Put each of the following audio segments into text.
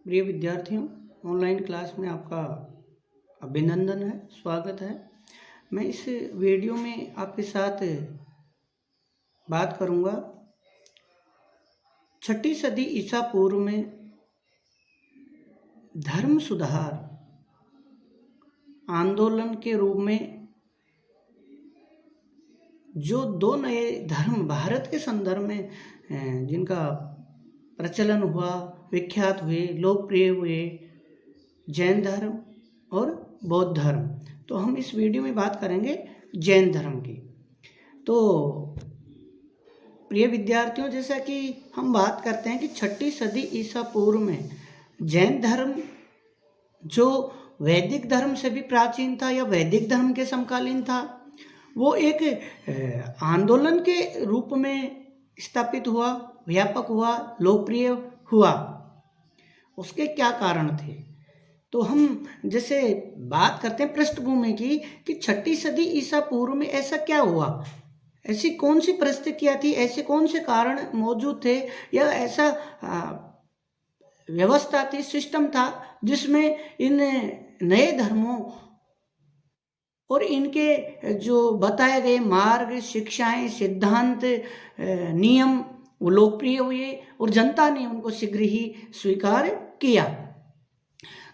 प्रिय विद्यार्थियों, online class में आपका अभिनंदन है, स्वागत है। मैं इस वीडियो में आपके साथ बात करूंगा 6ठी सदी ईसा पूर्व में धर्म सुधार आंदोलन के रूप में जो दो नए धर्म भारत के संदर्भ में जिनका प्रचलन हुआ, विख्यात हुए, लोकप्रिय हुए, जैन धर्म और बौद्ध धर्म। तो हम इस वीडियो में बात करेंगे जैन धर्म की। तो प्रिय विद्यार्थियों, जैसा कि हम बात करते हैं कि 6ठी सदी ईसा पूर्व में जैन धर्म जो वैदिक धर्म से भी प्राचीन था या वैदिक धर्म के समकालीन था, वो एक आंदोलन के रूप में स्थापित हुआ, व्यापक हुआ, लोकप्रिय हुआ। उसके क्या कारण थे? तो हम जैसे बात करते हैं पृष्ठभूमि की कि 6ठी सदी ईसा पूर्व में ऐसा क्या हुआ, ऐसी कौन सी परिस्थितियां थी, ऐसे कौन से कारण मौजूद थे या ऐसा व्यवस्था थी, सिस्टम था जिसमें इन नए धर्मों और इनके जो बताए गए मार्ग, शिक्षाएं, सिद्धांत, नियम वो लोकप्रिय हुए और जनता ने उनको शीघ्र ही स्वीकार किया।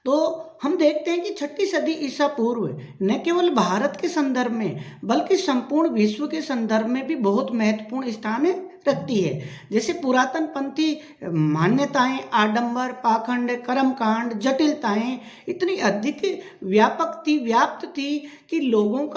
तो हम देखते हैं कि 6ठी सदी ईसा पूर्व न केवल भारत के संदर्भ में बल्कि संपूर्ण विश्व के संदर्भ में भी बहुत महत्वपूर्ण स्थान रखती है। जैसे पुरातन पंथी मान्यताएं, आडंबर, पाखंड, कर्मकांड, जटिलताएं इतनी अधिक व्याप्त थी कि लोगों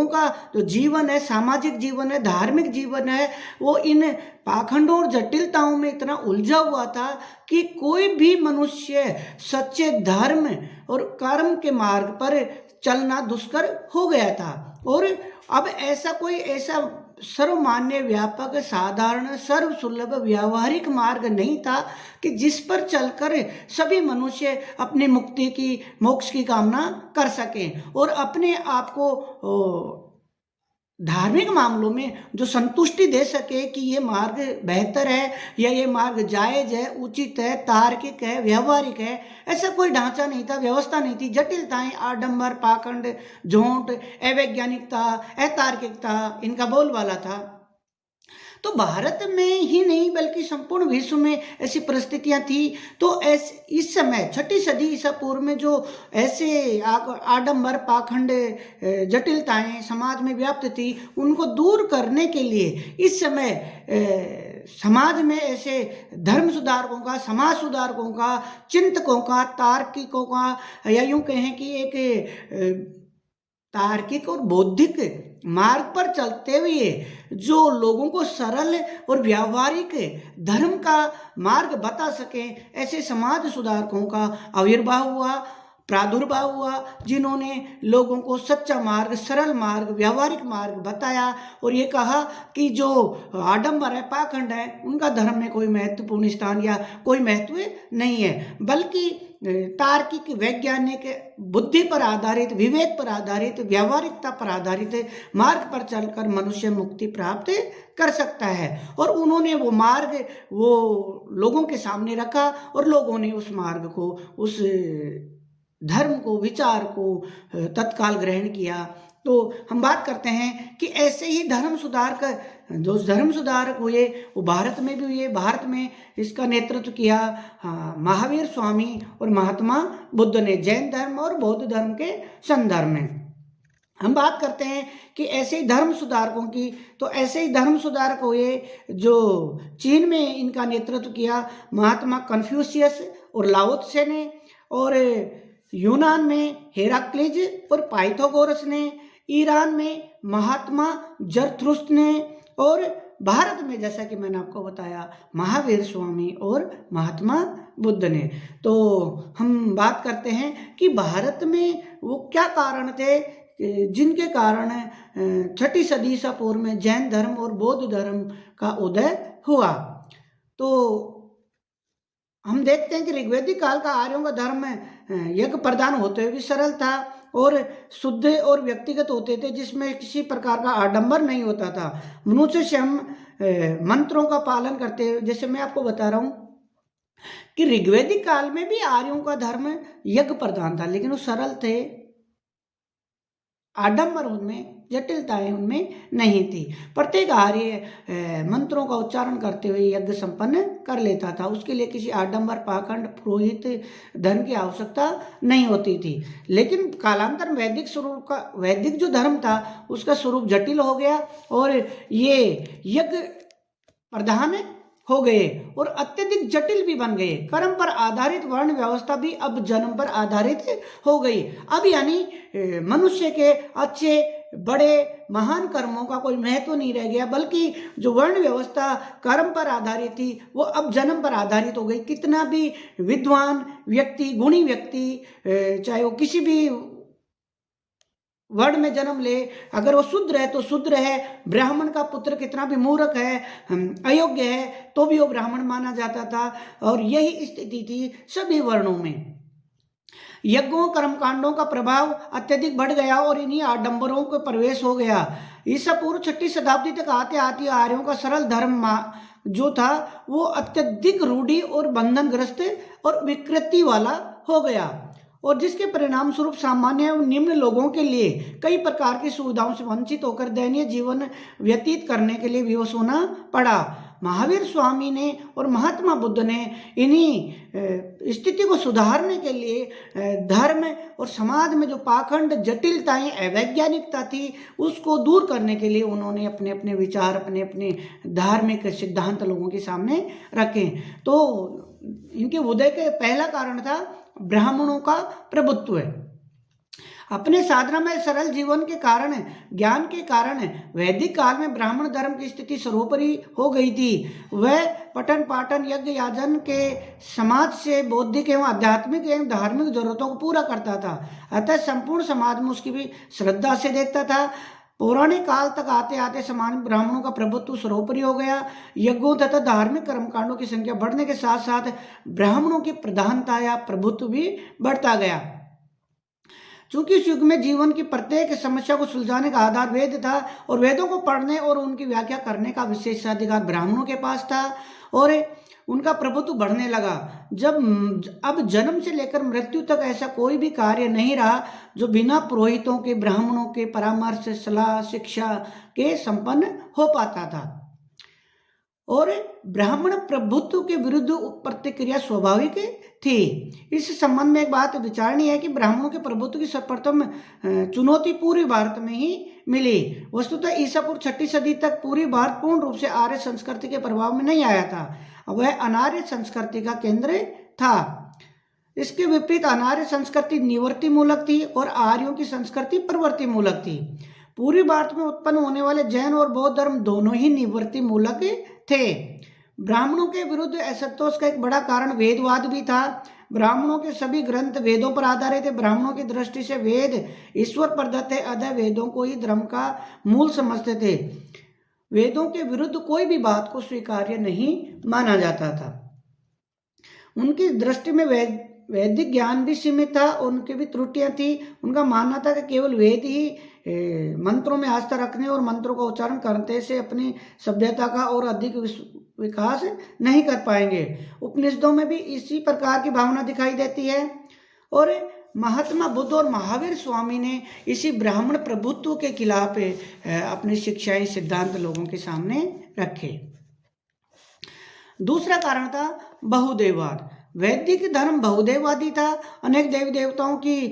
का जो जीवन है, सामाजिक जीवन है, धार्मिक जीवन है, वो इन पाखंडों और जटिलताओं में इतना उलझा हुआ था कि कोई भी मनुष्य सच्चे धर्म और कर्म के मार्ग पर चलना दुष्कर हो गया था। और अब ऐसा सर्वमान्य, व्यापक, साधारण, सर्वसुलभ, व्यावहारिक मार्ग नहीं था कि जिस पर चलकर सभी मनुष्य अपनी मुक्ति की, मोक्ष की कामना कर सकें और अपने आप को धार्मिक मामलों में जो संतुष्टि दे सके कि ये मार्ग बेहतर है या ये मार्ग जायज है, उचित है, तार्किक है, व्यवहारिक है। ऐसा कोई ढांचा नहीं था, व्यवस्था नहीं थी। जटिलताएं, आडंबर, पाखंड, झूठ, अवैज्ञानिकता, अतार्किकता इनका बोलबाला था। तो भारत में ही नहीं बल्कि संपूर्ण विश्व में ऐसी परिस्थितियां थी। तो इस समय 6ठी सदी ईसा पूर्व में जो ऐसे आडंबर, पाखंड, जटिलताएं समाज में व्याप्त थी, उनको दूर करने के लिए इस समय समाज में ऐसे धर्म सुधारकों का, समाज सुधारकों का, चिंतकों का, तार्किकों का, या यूं कहें कि एक तार्किक और बौद्धिक मार्ग पर चलते हुए जो लोगों को सरल और व्यावहारिक धर्म का मार्ग बता सके, ऐसे समाज सुधारकों का प्रादुर्भाव हुआ जिन्होंने लोगों को सच्चा मार्ग, सरल मार्ग, व्यावहारिक मार्ग बताया और ये कहा कि जो आडंबर है, पाखंड है, उनका धर्म में कोई महत्वपूर्ण स्थान या कोई महत्व नहीं है, बल्कि तार्किक, वैज्ञानिक, बुद्धि पर आधारित, विवेक पर आधारित, व्यावहारिकता पर आधारित मार्ग पर चलकर मनुष्य मुक्ति प्राप्त कर सकता है। और उन्होंने वो मार्ग वो लोगों के सामने रखा और लोगों ने उस मार्ग को, उस धर्म को, विचार को तत्काल ग्रहण किया। तो हम बात करते हैं कि ऐसे ही धर्म सुधारक हुए वो भारत में भी हुए। भारत में इसका नेतृत्व किया महावीर स्वामी और महात्मा बुद्ध ने, जैन धर्म और बौद्ध धर्म के संदर्भ में। हम बात करते हैं कि ऐसे ही धर्म सुधारकों की, तो ऐसे ही धर्म सुधारक हुए जो चीन में इनका नेतृत्व किया महात्मा कन्फ्यूशियस और लाओ त्से ने, और यूनान में हेराक्लिज और पाइथागोरस ने, ईरान में महात्मा जरथुस्त्र ने, और भारत में जैसा कि मैंने आपको बताया महावीर स्वामी और महात्मा बुद्ध ने। तो हम बात करते हैं कि भारत में वो क्या कारण थे जिनके कारण 6ठी सदी ईसा पूर्व में जैन धर्म और बौद्ध धर्म का उदय हुआ। तो हम देखते हैं कि ऋग्वैदिक काल का आर्यों का धर्म यज्ञ प्रधान होते हुए भी सरल था और शुद्ध और व्यक्तिगत होते थे, जिसमें किसी प्रकार का आडंबर नहीं होता था। मनुष्य स्वयं मंत्रों का पालन करते हुए, जैसे मैं आपको बता रहा हूँ कि ऋग्वैदिक काल में भी आर्यों का धर्म यज्ञ प्रधान था, लेकिन वो सरल थे, आडंबर उनमें, जटिलताएं उनमें नहीं थी। प्रत्येक आर्य मंत्रों का उच्चारण करते हुए यज्ञ संपन्न कर लेता था। उसके लिए किसी आडंबर, पाखंड, पुरोहित, धन की आवश्यकता नहीं होती थी। लेकिन कालांतर वैदिक जो धर्म था उसका स्वरूप जटिल हो गया और ये यज्ञ प्रधान हो गए और अत्यधिक जटिल भी बन गए। कर्म पर आधारित वर्ण व्यवस्था भी अब जन्म पर आधारित हो गई। अब यानी मनुष्य के अच्छे बड़े महान कर्मों का कोई महत्व नहीं रह गया, बल्कि जो वर्ण व्यवस्था कर्म पर आधारित थी वो अब जन्म पर आधारित हो गई। कितना भी विद्वान व्यक्ति, गुणी व्यक्ति, चाहे वो किसी भी वर्ण में जन्म ले, अगर वो शूद्र है तो शूद्र है। ब्राह्मण का पुत्र कितना भी मूर्ख है, अयोग्य है, तो भी वो ब्राह्मण माना जाता था। और यही स्थिति थी सभी वर्णों में। यज्ञों, कर्मकांडों का प्रभाव अत्यधिक बढ़ गया और इन्हीं आडंबरों को प्रवेश हो गया। ईसा पूर्व 6वीं शताब्दी तक आते आते आर्यों का सरल धर्म जो था वो अत्यधिक रूढ़ि और बंधनग्रस्त और विकृति वाला हो गया, और जिसके परिणाम स्वरूप सामान्य एवं निम्न लोगों के लिए कई प्रकार की सुविधाओं से वंचित होकर दयनीय जीवन व्यतीत करने के लिए विवश होना पड़ा। महावीर स्वामी ने और महात्मा बुद्ध ने इन्हीं स्थिति को सुधारने के लिए धर्म और समाज में जो पाखंड, जटिलताएं, अवैज्ञानिकता थी उसको दूर करने के लिए उन्होंने अपने अपने विचार, अपने अपने धार्मिक सिद्धांत लोगों के सामने रखे। तो इनके उदय का पहला कारण था ब्राह्मणों का प्रभुत्व। अपने साधना में सरल जीवन के कारण, ज्ञान के कारण वैदिक काल में ब्राह्मण धर्म की स्थिति सर्वोपरि हो गई थी। वह पठन पाठन, यज्ञ याजन के समाज से बौद्धिक एवं आध्यात्मिक एवं धार्मिक जरूरतों को पूरा करता था। अतः संपूर्ण समाज में उसकी भी श्रद्धा से देखता था। पौराणिक काल तक आते आते समाज में ब्राह्मणों का प्रभुत्व सर्वोपरि हो गया। यज्ञों तथा धार्मिक कर्मकांडों की संख्या बढ़ने के साथ साथ ब्राह्मणों की प्रधानता या प्रभुत्व भी बढ़ता गया। चूंकि इस युग में जीवन की प्रत्येक समस्या को सुलझाने का आधार वेद था और वेदों को पढ़ने और उनकी व्याख्या करने का विशेषाधिकार ब्राह्मणों के पास था और उनका प्रभुत्व बढ़ने लगा। अब जन्म से लेकर मृत्यु तक ऐसा कोई भी कार्य नहीं रहा जो बिना पुरोहितों के, ब्राह्मणों के परामर्श, सलाह, शिक्षा के संपन्न हो पाता था। और ब्राह्मण प्रभुत्व के विरुद्ध प्रतिक्रिया स्वाभाविक थी। इस संबंध में एक बात विचारणीय है कि ब्राह्मणों के प्रभुत्व की सर्वप्रथम चुनौती पूर्वी भारत में ही मिली। वस्तुतः ईसा पूर्व 6वीं सदी तक पूरी भारत पूर्ण रूप से आर्य संस्कृति के प्रभाव में नहीं आया था, वह अनार्य संस्कृति का केंद्र था। इसके विपरीत अनार्य संस्कृति निवृत्ति मूलक थी और आर्यों की संस्कृति प्रवृत्ति मूलक थी। पूर्वी भारत में उत्पन्न होने वाले जैन और बौद्ध धर्म दोनों ही निवृत्ति मूलक थे। ब्राह्मणों के विरुद्ध असंतोष का एक बड़ा कारण वेदवाद भी था। ब्राह्मणों के सभी ग्रंथ वेदों पर आधारित थे। ब्राह्मणों की दृष्टि से वेद ईश्वर प्रदत्त है, अतः वेदों को ही धर्म का मूल समझते थे। वेदों के विरुद्ध कोई भी बात को स्वीकार्य नहीं माना जाता था। उनकी दृष्टि में वैदिक ज्ञान भी सीमित था, उनकी भी त्रुटियां थी। उनका मानना था कि केवल वेद ही मंत्रों में आस्था रखने और मंत्रों का उच्चारण करने से अपनी सभ्यता का और अधिक विकास नहीं कर पाएंगे। उपनिषदों में भी इसी प्रकार की भावना दिखाई देती है और महात्मा बुद्ध और महावीर स्वामी ने इसी ब्राह्मण प्रभुत्व के खिलाफ अपनी शिक्षाएं, सिद्धांत लोगों के सामने रखे। दूसरा कारण था बहुदेववाद। वैदिक धर्म बहुदेववादी था। अनेक देवी देवताओं की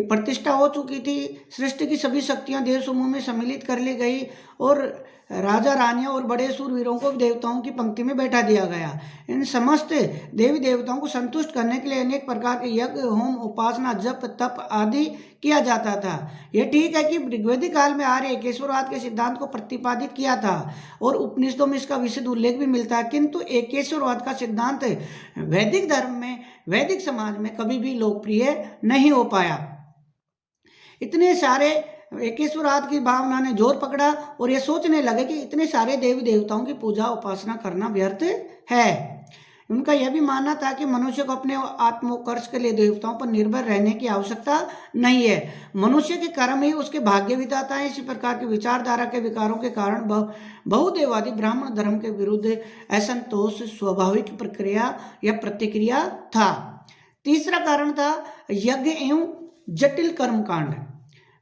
प्रतिष्ठा हो चुकी थी। सृष्टि की सभी शक्तियां देव समूह में सम्मिलित कर ली गई और राजा, रानियां और बड़े सूरवीरों को देवताओं की पंक्ति में बैठा दिया गया। इन समस्त देवी देवताओं को संतुष्ट करने के लिए अनेक प्रकार के यज्ञ, होम, उपासना, जप, तप आदि किया जाता था। यह ठीक है कि ऋग्वैदिक काल में आर्य एकेश्वरवाद के सिद्धांत को प्रतिपादित किया था और उपनिषदों में इसका विशद उल्लेख भी मिलता है, किंतु एकेश्वरवाद का सिद्धांत वैदिक धर्म में, वैदिक समाज में कभी भी लोकप्रिय नहीं हो पाया। इतने सारे एकेश्वरवाद की भावना ने जोर पकड़ा और ये सोचने लगे कि इतने सारे देवी देवताओं की पूजा उपासना करना व्यर्थ है। उनका यह भी मानना था कि मनुष्य को अपने आत्मोत्कर्ष के लिए देवताओं पर निर्भर रहने की आवश्यकता नहीं है, मनुष्य के कर्म ही उसके भाग्य विधाता है। इसी प्रकार की विचारधारा के विकारों के कारण बहुदेववादी ब्राह्मण धर्म के विरुद्ध असंतोष स्वाभाविक प्रक्रिया या प्रतिक्रिया था। तीसरा कारण था यज्ञ एवं जटिल कर्मकांड।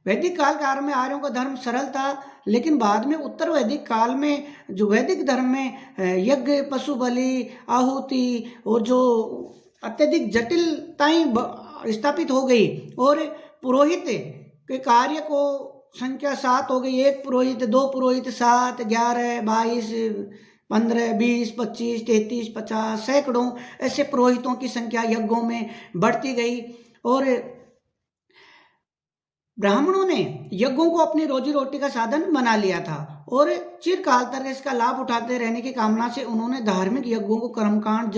वैदिक काल के आरंभ में आर्यों का धर्म सरल था, लेकिन बाद में उत्तर वैदिक काल में जो वैदिक धर्म में यज्ञ, पशु बलि, आहुति और जो अत्यधिक जटिलताएं स्थापित हो गई और पुरोहित के कार्य को संख्या 7 हो गई। 1 पुरोहित, 2 पुरोहित, 7, 11, 22, 15, 20, 25, 33, 50 सैकड़ों ऐसे पुरोहितों की संख्या यज्ञों में बढ़ती गई और ब्राह्मणों ने यज्ञों को अपनी रोजी रोटी का साधन बना लिया था और चिरकाल तक इसका लाभ उठाते रहने की कामना से उन्होंने धार्मिक यज्ञों को कर्मकांड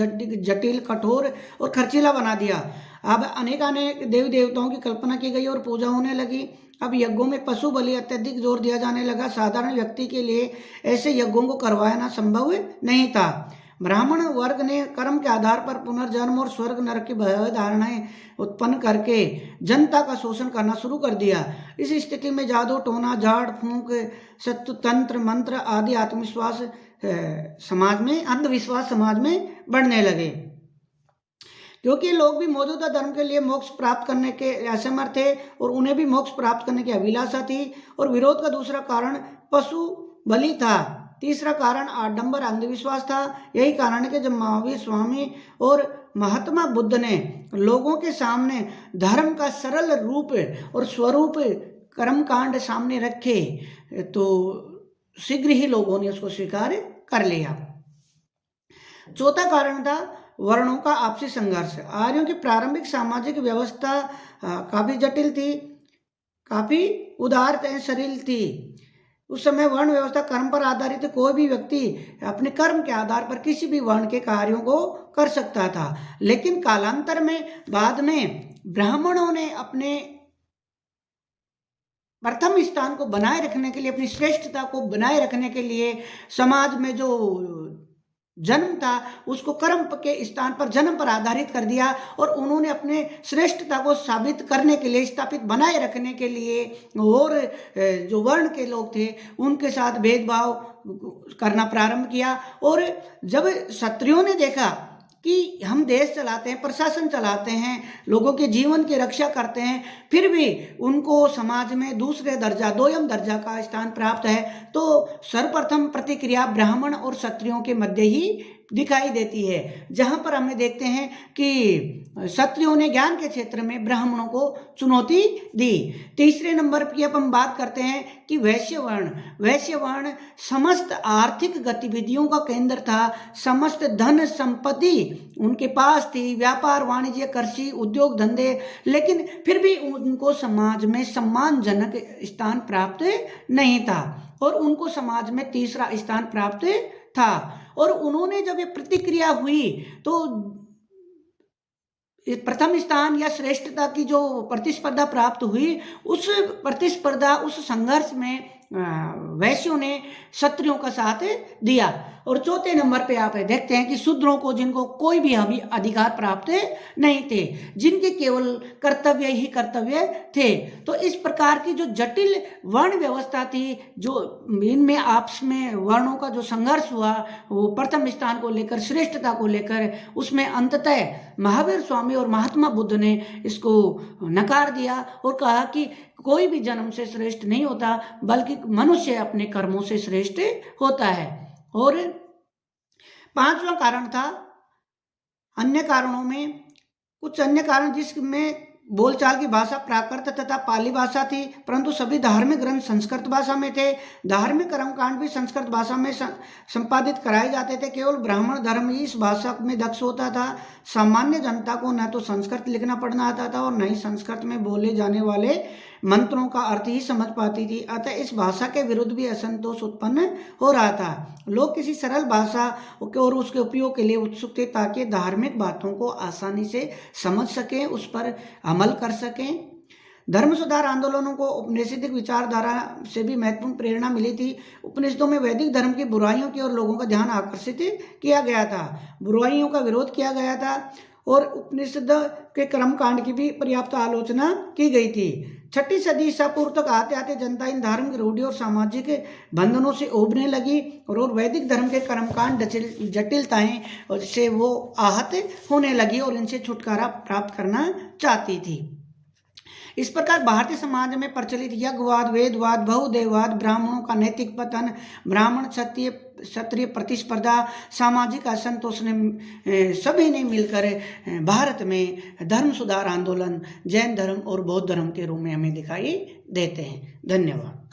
जटिल, कठोर और खर्चीला बना दिया। अब अनेक देवी देवताओं की कल्पना की गई और पूजा होने लगी। अब यज्ञों में पशु बलि अत्यधिक जोर दिया जाने लगा। साधारण व्यक्ति के लिए ऐसे यज्ञों को करवाना संभव नहीं था। ब्राह्मण वर्ग ने कर्म के आधार पर पुनर्जन्म और स्वर्ग नरक की भयावह धारणाएं उत्पन्न करके जनता का शोषण करना शुरू कर दिया। इस स्थिति में जादू टोना, झाड़ फूंक, सत्य तंत्र मंत्र आदि अंधविश्वास समाज में बढ़ने लगे। क्योंकि लोग भी मौजूदा धर्म के लिए मोक्ष प्राप्त करने के असमर्थ थे और उन्हें भी मोक्ष प्राप्त करने की अभिलाषा थी। और विरोध का दूसरा कारण पशु बलि था। तीसरा कारण आडंबर अंधविश्वास था। यही कारण है कि जब महावीर स्वामी और महात्मा बुद्ध ने लोगों के सामने धर्म का सरल रूप और स्वरूप कर्मकांड सामने रखे तो शीघ्र ही लोगों ने उसको स्वीकार कर लिया। चौथा कारण था वर्णों का आपसी संघर्ष। आर्यों की प्रारंभिक सामाजिक व्यवस्था काफी जटिल थी, काफी उदार सरल थी। उस समय वर्ण व्यवस्था कर्म पर आधारित थी। कोई भी व्यक्ति अपने कर्म के आधार पर किसी भी वर्ण के कार्यों को कर सकता था। लेकिन कालांतर में बाद में ब्राह्मणों ने अपने प्रथम स्थान को बनाए रखने के लिए, अपनी श्रेष्ठता को बनाए रखने के लिए समाज में जो जन्म था उसको कर्म के स्थान पर जन्म पर आधारित कर दिया और उन्होंने अपने श्रेष्ठता को साबित करने के लिए, स्थापित बनाए रखने के लिए और जो वर्ण के लोग थे उनके साथ भेदभाव करना प्रारंभ किया। और जब क्षत्रियों ने देखा कि हम देश चलाते हैं, प्रशासन चलाते हैं, लोगों के जीवन की रक्षा करते हैं, फिर भी उनको समाज में दूसरे दर्जा, दोयम दर्जा का स्थान प्राप्त है, तो सर्वप्रथम प्रतिक्रिया ब्राह्मण और क्षत्रियों के मध्य ही दिखाई देती है। जहां पर हमें देखते हैं कि क्षत्रियों ने ज्ञान के क्षेत्र में ब्राह्मणों को चुनौती दी। तीसरे नंबर की अब हम बात करते हैं कि वैश्य वर्ण समस्त आर्थिक गतिविधियों का केंद्र था। समस्त धन संपत्ति उनके पास थी, व्यापार वाणिज्य, कृषि, उद्योग धंधे, लेकिन फिर भी उनको समाज में सम्मानजनक स्थान प्राप्त नहीं था और उनको समाज में तीसरा स्थान प्राप्त था। और उन्होंने जब ये प्रतिक्रिया हुई तो प्रथम स्थान या श्रेष्ठता की जो प्रतिस्पर्धा प्राप्त हुई, उस प्रतिस्पर्धा, उस संघर्ष में वैश्यों ने क्षत्रियों का साथ दिया। और चौथे नंबर पे आप देखते हैं कि शूद्रों को, जिनको कोई भी अधिकार प्राप्त नहीं थे, जिनके केवल कर्तव्य ही कर्तव्य थे। तो इस प्रकार की जो जटिल वर्ण व्यवस्था थी, जो इनमें आपस में वर्णों का जो संघर्ष हुआ, वो प्रथम स्थान को लेकर, श्रेष्ठता को लेकर, उसमें अंततः महावीर स्वामी और महात्मा बुद्ध ने इसको नकार दिया और कहा कि कोई भी जन्म से श्रेष्ठ नहीं होता, बल्कि मनुष्य अपने कर्मों से श्रेष्ठ होता है। और पांचवा कारण था, अन्य कारणों में कुछ अन्य कारण जिसमें बोलचाल की भाषा प्राकृत तथा पाली भाषा थी, परंतु सभी धार्मिक ग्रंथ संस्कृत भाषा में थे। धार्मिक कर्मकांड भी संस्कृत भाषा में संपादित कराए जाते थे। केवल ब्राह्मण धर्म ही इस भाषा में दक्ष होता था। सामान्य जनता को न तो संस्कृत लिखना पढ़ना आता था और न ही संस्कृत में बोले जाने वाले मंत्रों का अर्थ ही समझ पाती थी। अतः इस भाषा के विरुद्ध भी असंतोष उत्पन्न हो रहा था। लोग किसी सरल भाषा और उसके उपयोग के लिए उत्सुक थे ताकि धार्मिक बातों को आसानी से समझ सकें, उस पर अमल कर सकें। धर्म सुधार आंदोलनों को उपनिषदिक विचारधारा से भी महत्वपूर्ण प्रेरणा मिली थी। उपनिषदों में वैदिक धर्म की बुराइयों की ओर लोगों का ध्यान आकर्षित किया गया था, बुराइयों का विरोध किया गया था और उपनिषद के कर्मकांड की भी पर्याप्त आलोचना की गई थी। 6ठी सदी ईसा पूर्व तक आते आते जनता इन धार्मिक रूढ़ियों और सामाजिक बंधनों से उबरने लगी और वैदिक धर्म के कर्मकांड जटिलताएं से वो आहत होने लगी और इनसे छुटकारा प्राप्त करना चाहती थी। इस प्रकार भारतीय समाज में प्रचलित यज्ञवाद, वेदवाद, बहुदेववाद, ब्राह्मणों का नैतिक पतन, ब्राह्मण क्षत्रिय प्रतिस्पर्धा, सामाजिक असंतोष ने सभी ने मिलकर भारत में धर्म सुधार आंदोलन जैन धर्म और बौद्ध धर्म के रूप में हमें दिखाई देते हैं। धन्यवाद।